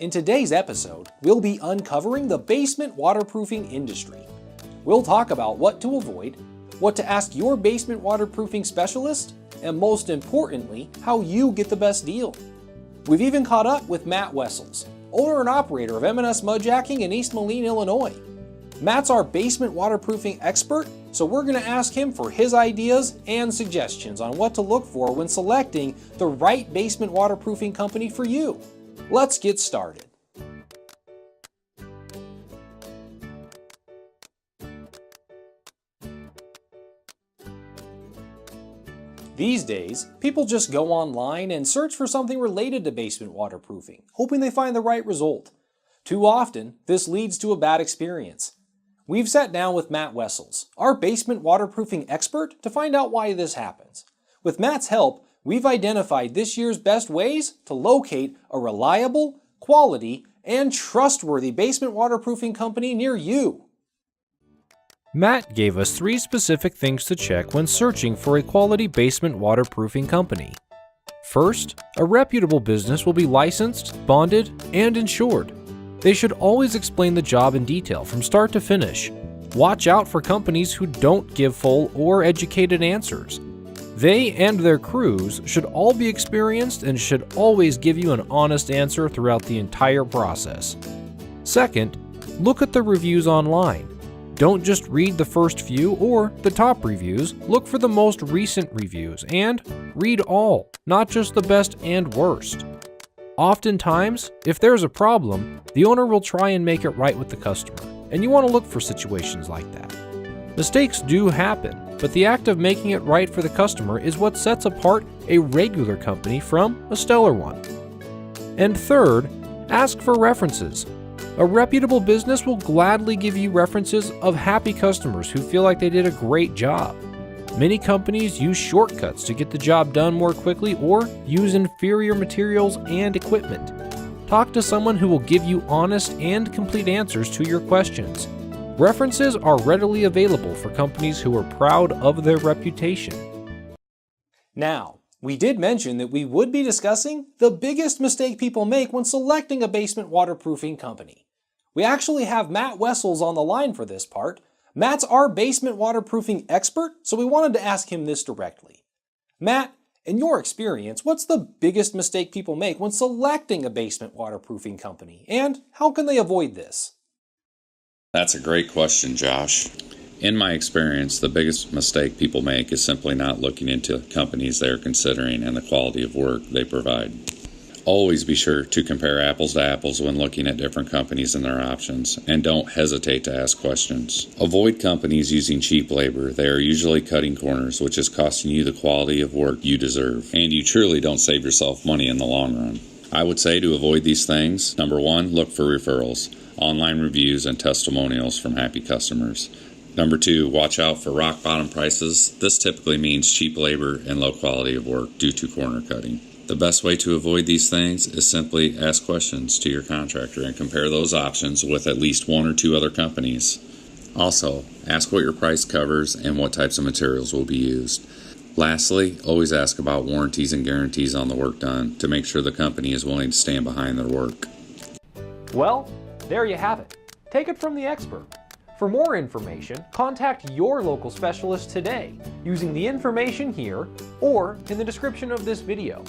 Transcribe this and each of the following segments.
In today's episode, we'll be uncovering the basement waterproofing industry. We'll talk about what to avoid, what to ask your basement waterproofing specialist, and most importantly, how you get the best deal. We've even caught up with Matt Wessells, owner and operator of M&S Mudjacking in East Moline, Illinois. Matt's our basement waterproofing expert, so we're going to ask him for his ideas and suggestions on what to look for when selecting the right basement waterproofing company for you. Let's get started. These days, people just go online and search for something related to basement waterproofing, hoping they find the right result. Too often, this leads to a bad experience. We've sat down with Matt Wessells, our basement waterproofing expert, to find out why this happens. With Matt's help, we've identified this year's best ways to locate a reliable, quality, and trustworthy basement waterproofing company near you. Matt gave us 3 specific things to check when searching for a quality basement waterproofing company. First, a reputable business will be licensed, bonded, and insured. They should always explain the job in detail from start to finish. Watch out for companies who don't give full or educated answers. They and their crews should all be experienced and should always give you an honest answer throughout the entire process. Second, look at the reviews online. Don't just read the first few or the top reviews, look for the most recent reviews and read all, not just the best and worst. Oftentimes, if there's a problem, the owner will try and make it right with the customer, and you want to look for situations like that. Mistakes do happen, but the act of making it right for the customer is what sets apart a regular company from a stellar one. And third, ask for references. A reputable business will gladly give you references of happy customers who feel like they did a great job. Many companies use shortcuts to get the job done more quickly or use inferior materials and equipment. Talk to someone who will give you honest and complete answers to your questions. References are readily available for companies who are proud of their reputation. Now, we did mention that we would be discussing the biggest mistake people make when selecting a basement waterproofing company. We actually have Matt Wessells on the line for this part. Matt's our basement waterproofing expert, so we wanted to ask him this directly. Matt, in your experience, what's the biggest mistake people make when selecting a basement waterproofing company, and how can they avoid this? That's a great question, Josh. In my experience, the biggest mistake people make is simply not looking into companies they are considering and the quality of work they provide. Always be sure to compare apples to apples when looking at different companies and their options, and don't hesitate to ask questions. Avoid companies using cheap labor. They are usually cutting corners, which is costing you the quality of work you deserve, and you truly don't save yourself money in the long run. I would say to avoid these things, number 1, look for referrals, online reviews, and testimonials from happy customers. Number 2, watch out for rock bottom prices. This typically means cheap labor and low quality of work due to corner cutting. The best way to avoid these things is simply ask questions to your contractor and compare those options with at least 1 or 2 other companies. Also, ask what your price covers and what types of materials will be used. Lastly, always ask about warranties and guarantees on the work done to make sure the company is willing to stand behind their work. Well, there you have it. Take it from the expert. For more information, contact your local specialist today using the information here or in the description of this video.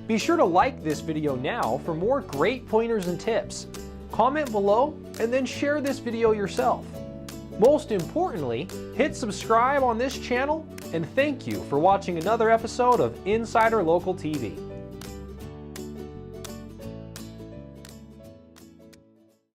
Be sure to like this video now for more great pointers and tips. Comment below and then share this video yourself. Most importantly, hit subscribe on this channel, and thank you for watching another episode of Insider Local TV.